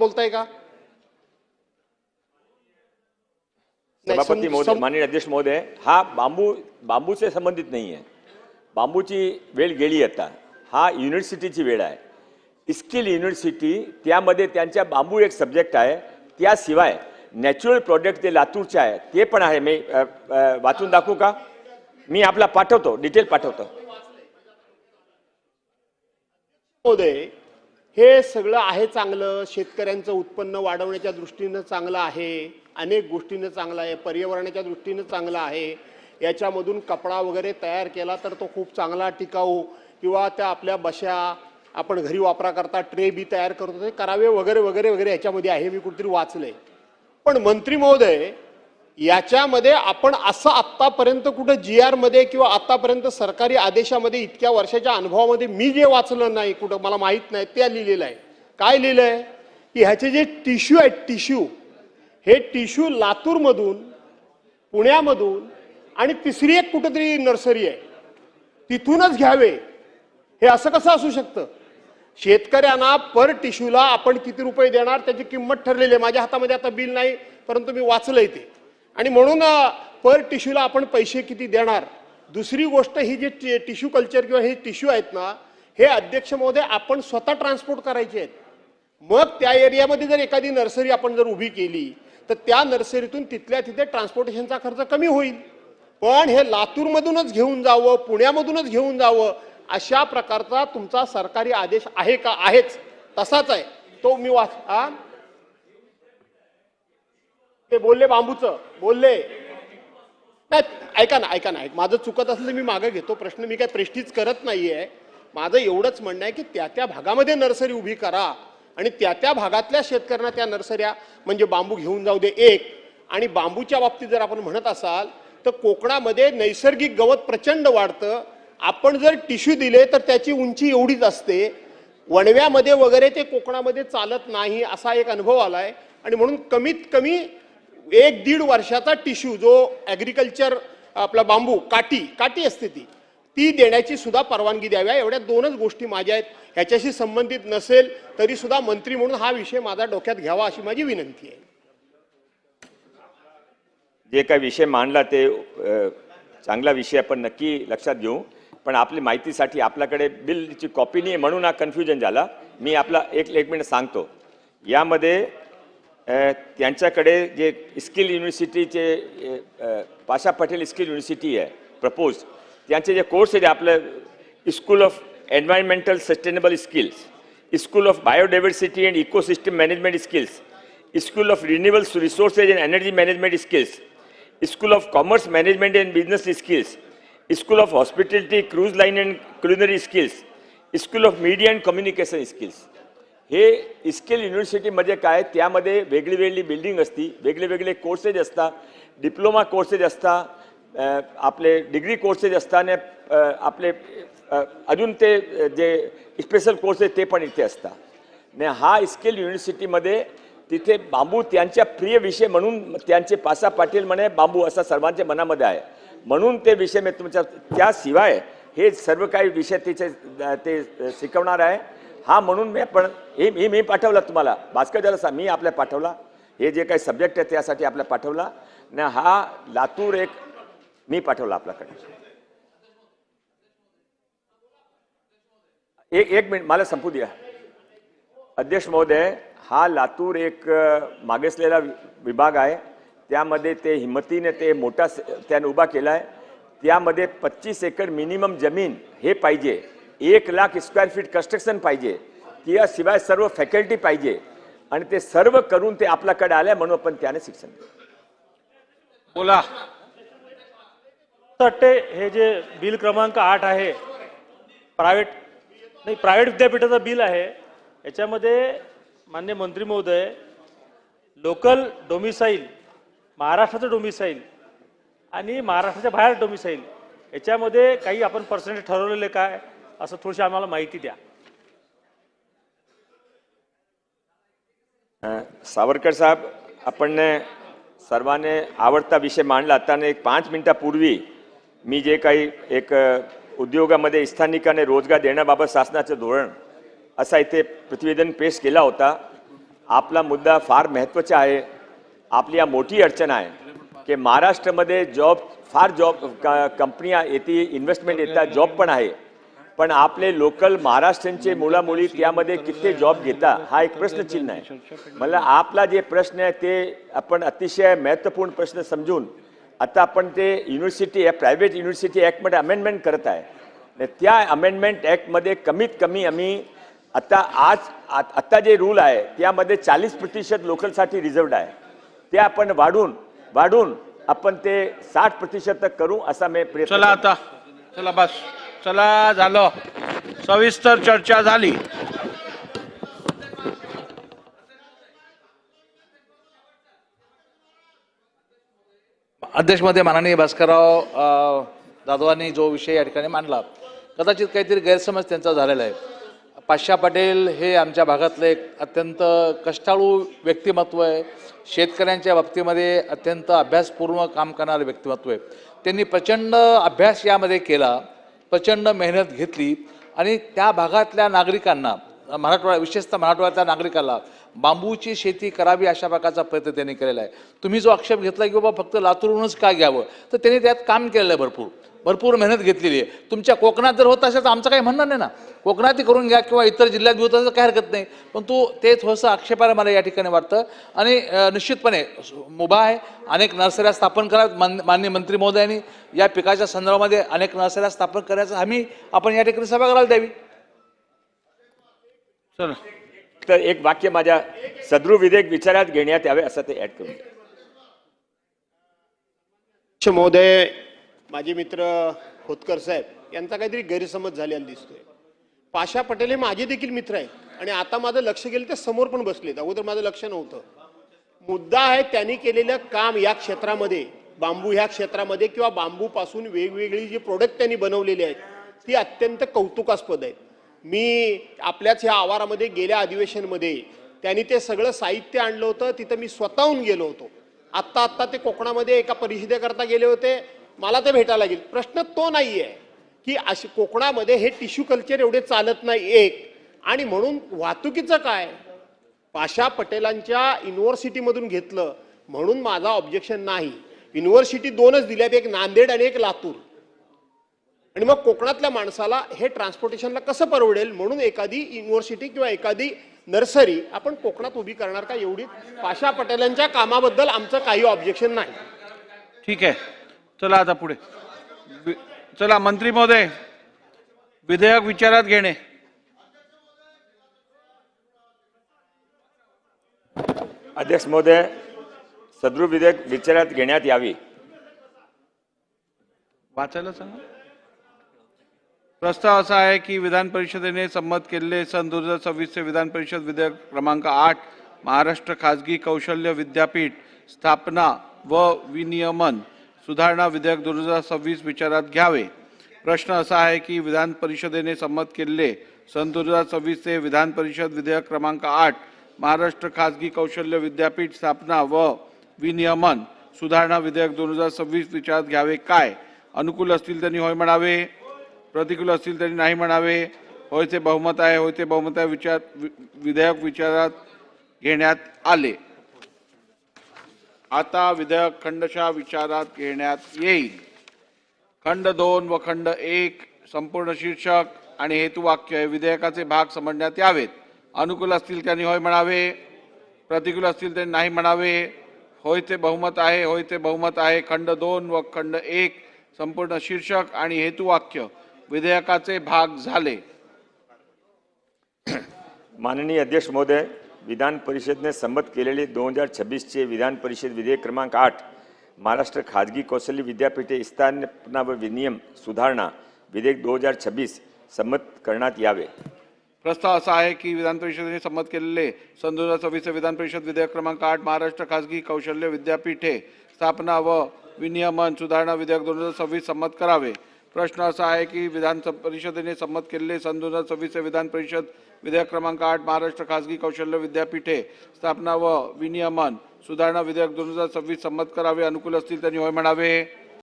बोलताय का? सभापती महोदय, माननीय अध्यक्ष महोदय, हा बांबूचे संबंधित नाही आहे. बांबूची वेळ गेली आता. हा युनिव्हर्सिटीची वेळ आहे. स्किल युनिव्हर्सिटी, त्यामध्ये त्यांच्या बांबू एक सब्जेक्ट आहे. त्याशिवाय नॅचरल प्रोडक्ट ते लातूरचे आहे, ते पण आहे. मी वाचून दाखवू का? मी आपला पाठवतो, डिटेल पाठवतो. महोदय, हे सगळं आहे चांगलं, शेतकऱ्यांचं उत्पन्न वाढवण्याच्या दृष्टीनं चांगलं आहे, अनेक गोष्टींना चांगलं आहे, पर्यावरणाच्या दृष्टीनं चांगलं आहे. याच्यामधून कपडा वगैरे तयार केला तर तो खूप चांगला टिकाऊ, किंवा त्या आपल्या बशा आपण घरी वापराकरता ट्रे बी तयार करतो ते करावे वगैरे वगैरे वगैरे याच्यामध्ये आहे, मी कुठेतरी वाचलंय. पण मंत्री महोदय, याच्यामध्ये आपण असं आत्तापर्यंत कुठं GR मध्ये किंवा आतापर्यंत सरकारी आदेशामध्ये इतक्या वर्षाच्या अनुभवामध्ये मी जे वाचलं नाही, कुठं मला माहीत नाही, त्या लिहिलेलं आहे. काय लिहिलंय की ह्याचे जे टिश्यू आहेत, टिश्यू, हे टिश्यू लातूरमधून, पुण्यामधून आणि तिसरी एक कुठेतरी नर्सरी आहे तिथूनच घ्यावे. हे असं कसं असू शकतं? शेतकऱ्यांना पर टिश्यूला आपण किती रुपये देणार त्याची किंमत ठरलेली आहे. माझ्या हातामध्ये आता बिल नाही, परंतु मी वाचलंय ते. आणि म्हणून पर टिश्यूला आपण पैसे किती देणार. दुसरी गोष्ट, ही जे टिश्यू कल्चर किंवा हे टिश्यू आहेत ना, हे अध्यक्ष महोदय आपण स्वतः ट्रान्सपोर्ट करायचे आहेत. मग त्या एरियामध्ये जर एखादी नर्सरी आपण जर उभी केली तर त्या नर्सरीतून तिथल्या तिथे ट्रान्सपोर्टेशनचा खर्च कमी होईल. पण हे लातूरमधूनच घेऊन जावं, पुण्यामधूनच घेऊन जावं, अशा प्रकारचा तुमचा सरकारी आदेश आहे का? आहेच, तसाच आहे तो. मी ते बोलले बांबूचं बोलले नाही. ऐका ना, माझं चुकत असलं मी मागे घेतो प्रश्न. मी काय प्रेस्टीज करत नाहीये. माझं एवढंच म्हणणं आहे की त्या भागामध्ये नर्सरी उभी करा आणि त्या भागातल्या शेतकऱ्यांना त्या नर्सऱ्या म्हणजे बांबू घेऊन जाऊ दे. एक, आणि बांबूच्या बाबतीत जर आपण म्हणत असाल तर कोकणामध्ये नैसर्गिक गवत प्रचंड वाढतं. आपण जर टिश्यू दिले तर त्याची उंची एवढीच असते. वणव्यामध्ये वगैरे ते कोकणामध्ये चालत नाही, असा एक अनुभव आलाय. आणि म्हणून कमीत कमी 1-1.5 वर्षाचा टिश्यू जो ॲग्रिकल्चर आपला बांबू काठी असते ती देण्याची सुद्धा परवानगी द्याव्या. एवढ्या दोनच गोष्टी माझ्या आहेत. ह्याच्याशी संबंधित नसेल तरी सुद्धा मंत्री म्हणून हा विषय माझा डोक्यात घ्यावा अशी माझी विनंती आहे. जे काही विषय मांडला ते चांगला विषय आपण नक्की लक्षात घेऊ. पण आपली माहितीसाठी आपल्याकडे बिलची कॉपी नाही म्हणून हा कन्फ्युजन झाला. मी आपला एक मिनिट सांगतो. यामध्ये त्यांच्याकडे जे स्किल युनिव्हर्सिटीचे पाशा पटेल स्किल युनिव्हर्सिटी आहे प्रपोज, त्यांचे जे कोर्स आहे आपलं school of environmental sustainable skills, school of biodiversity and ecosystem management skills, school of renewable resources and energy management skills, school of commerce management and business skills, school of hospitality cruise line and culinary skills, school of media and communication skills. हे skill युनिव्हर्सिटीमध्ये काय, त्यामध्ये वेगळी building असती, वेगळे courses असतात, diploma courses असतात, आपले डिग्री कोर्सेस असतात आणि आपले अजून ते जे स्पेशल कोर्सेस ते पण इथे असतात. आणि हा स्किल युनिव्हर्सिटीमध्ये तिथे बांबू त्यांच्या प्रिय विषय म्हणून त्यांचे पाशा पाटील म्हणे बांबू असा सर्वांच्या मनामध्ये आहे. म्हणून ते विषय मी तुमच्या त्याशिवाय हे सर्व काही विषय ते शिकवणार आहे. हा म्हणून मी पाठवला तुम्हाला भास्कर जरा मी आपल्या पाठवला. हे जे काही सब्जेक्ट आहे त्यासाठी आपल्या पाठवला ना. हा लातूर एक मी पाठवला आपल्याकडे. एक मिनिट मला संपू द्या अध्यक्ष महोदय. हा लातूर एक मागासलेला विभाग आहे. त्यामध्ये ते हिम्मतीने ते मोठा त्याने उभा केला आहे. त्यामध्ये 25 एकर मिनिमम जमीन हे पाहिजे, 1 लाख स्क्वेअर फीट कन्स्ट्रक्शन पाहिजे, त्याशिवाय सर्व फॅकल्टी पाहिजे आणि ते सर्व करून ते आपल्याकडे आले म्हणून आपण त्याने शिक्षण बोला. हे जे बिल क्रमांक 8 आहे प्रायव्हेट विद्यापीठाचं बिल आहे. याच्यामध्ये माननीय मंत्री महोदय, लोकल डोमिसाईल, महाराष्ट्राचं डोमिसाईल आणि महाराष्ट्राच्या बाहेर डोमिसाईल याच्यामध्ये काही आपण पर्सेंटेज ठरवलेले काय असं थोडीशी आम्हाला माहिती द्या. सावरकर साहेब, आपण सर्वांनी आवडता विषय मांडला. आता एक 5 मिनिटापूर्वी मी जे काही एक उद्योगामध्ये स्थानिकांना रोजगार देण्याबाबत शासनाचं धोरण असा इथे प्रतिवेदन पेश केला होता. आपला मुद्दा फार महत्त्वाचा आहे. आपली या मोठी अडचण आहे की महाराष्ट्रामध्ये फार कंपन्या येते, इन्व्हेस्टमेंट येतात, जॉब पण आहे, पण आपले लोकल महाराष्ट्रांचे मुलामुली त्यामध्ये किती जॉब घेता हा एक प्रश्नचिन्ह आहे. मला आपला जे प्रश्न आहे ते आपण अतिशय महत्त्वपूर्ण प्रश्न समजून आता आपण ते प्रायव्हेट युनिव्हर्सिटी ॲक्टमध्ये अमेंडमेंट करत आहे. त्या अमेंडमेंट ॲक्टमध्ये कमीत कमी आम्ही आता जे रूल आहे त्यामध्ये 40% लोकलसाठी रिझर्वड आहे. ते आपण वाढून आपण ते 60% करू असा मी प्रयत्न. चला आता चला बस चला झालं, सविस्तर चर्चा झाली. अध्यक्ष महोदय, माननीय भास्करराव जाधवांनी जो विषय या ठिकाणी मांडला, कदाचित काहीतरी गैरसमज त्यांचा झालेला आहे. पाशा पटेल हे आमच्या भागातले एक अत्यंत कष्टाळू व्यक्तिमत्व आहे. शेतकऱ्यांच्या बाबतीमध्ये अत्यंत अभ्यासपूर्ण काम करणारे व्यक्तिमत्व आहे. त्यांनी प्रचंड अभ्यास यामध्ये केला, प्रचंड मेहनत घेतली आणि त्या भागातल्या नागरिकांना, विशेषतः मराठवाड्यातल्या नागरिकांना बांबूची शेती करावी अशा प्रकारचा प्रयत्न त्यांनी केलेला आहे. तुम्ही जो आक्षेप घेतला की बाबा फक्त लातूरहूनच का घ्यावं, तर त्यांनी त्यात काम केलेलं आहे, भरपूर मेहनत घेतलेली आहे. तुमच्या कोकणात जर होत असेल तर आमचं काही म्हणणं नाही ना, कोकणातही करून घ्या किंवा इतर जिल्ह्यात घेऊ तर काही हरकत नाही, पण ते थोडंसं आक्षेपार्ह मला या ठिकाणी वाटतं. आणि निश्चितपणे मुभा आहे, अनेक नर्सऱ्या स्थापन करा. माननीय मंत्री महोदयांनी या पिकाच्या संदर्भामध्ये अनेक नर्सऱ्या स्थापन करण्याचं आपण या ठिकाणी सभागृहाला द्यावी. चला तर एक वाक्य माझ्या सदृ विधेयक विचारात घेण्यात यावे असं ते ऍड करू. महोदय, माझे मित्र खोतकर साहेब यांचा काहीतरी गैरसमज झालेला दिसतोय. पाशा पटेल हे माझे देखील मित्र आहेत आणि आता माझं लक्ष गेलं ते समोर पण बसलेत, अगोदर माझं लक्ष नव्हतं. मुद्दा आहे त्यांनी केलेलं काम या क्षेत्रामध्ये, बांबू ह्या क्षेत्रामध्ये किंवा बांबूपासून वेगवेगळी जी प्रोडक्ट त्यांनी बनवलेली आहेत ती अत्यंत कौतुकास्पद आहेत. मी आपल्याच ह्या आवारामध्ये गेल्या अधिवेशनमध्ये त्यांनी ते सगळं साहित्य आणलं होतं, तिथं मी स्वतःहून गेलो होतो. आत्ता ते कोकणामध्ये एका परिषदेकरता गेले होते, मला ते भेटायला गेले. प्रश्न तो नाही आहे की अशी कोकणामध्ये हे टिश्यू कल्चर एवढे चालत नाही एक, आणि म्हणून वाहतुकीचं काय, पाशा पटेलांच्या युनिव्हर्सिटीमधून घेतलं म्हणून माझा ऑब्जेक्शन नाही. युनिव्हर्सिटी 2च दिल्यात, एक नांदेड आणि एक लातूर, आणि मग कोकणातल्या माणसाला हे ट्रान्सपोर्टेशनला कसं परवडेल म्हणून एखादी युनिव्हर्सिटी किंवा एखादी नर्सरी आपण कोकणात उभी करणार का, एवढी. पाशा पटेलांच्या कामाबद्दल आमचं काही ऑब्जेक्शन नाही. ठीक आहे, चला आता पुढे. चला मंत्री महोदय, विधेयक विचारात घेणे. अध्यक्ष महोदय, सदृ विधेयक विचारात घेण्यात यावी. वाचायला सांगा. प्रस्ताव असा आहे की विधान परिषदेने संमत केलेले सन 2026 चे विधान परिषद विधेयक क्रमांक 8 महाराष्ट्र खाजगी कौशल्य विद्यापीठ स्थापना व विनियमन सुधारणा विधेयक 2026 विचारात घ्यावे. प्रश्न असा आहे की विधान परिषदेने संमत केलेले सन 2026 चे विधान परिषद विधेयक क्रमांक 8 महाराष्ट्र खाजगी कौशल्य विद्यापीठ स्थापना व विनियमन सुधारणा विधेयक 2026 विचारात घ्यावे. काय? अनुकूल असतील त्यांनी होय म्हणावे, प्रतिकूल असतील त्यांनी नाही म्हणावे. होयचे बहुमत आहे, होयचे बहुमत आहे. विधेयक विचारात घेण्यात आले. आता विधेयक खंडशः विचारात घेण्यात येईल. खंड 2 व खंड 1 संपूर्ण शीर्षक आणि हेतुवाक्य हे विधेयकाचे भाग समजण्यात यावेत. अनुकूल असतील त्यांनी होय म्हणावे, प्रतिकूल असतील त्यांनी नाही म्हणावे. होयचे बहुमत आहे, होयचे बहुमत आहे. खंड 2 व खंड 1 संपूर्ण शीर्षक आणि हेतुवाक्य विधेयकाचे भाग झाले. माननीय अध्यक्ष महोदय, विधान परिषदेने संमत केलेले 2026 चे विधान परिषद विधेयक क्रमांक 8 महाराष्ट्र खाजगी कौशल्य विद्यापीठे स्थापना व विनियम सुधारणा विधेयक 2026 संमत करण्यात यावे. प्रस्ताव असा आहे की विधान परिषदेने संमत केलेले सन 2026 चे विधान परिषद विधेयक क्रमांक 8 महाराष्ट्र खाजगी कौशल्य विद्यापीठे स्थापना व विनियमन सुधारणा विधेयक 2026 संमत करावे. प्रश्न असा आहे की विधान परिषदेने संमत केलेले सन 2026 चे विधान परिषद विधेयक क्रमांक 8 महाराष्ट्र खाजगी कौशल्य विद्यापीठे स्थापना व विनियमन सुधारणा विधेयक 2026 संमत करावे. अनुकूल असतील त्यांनी होय म्हणावे,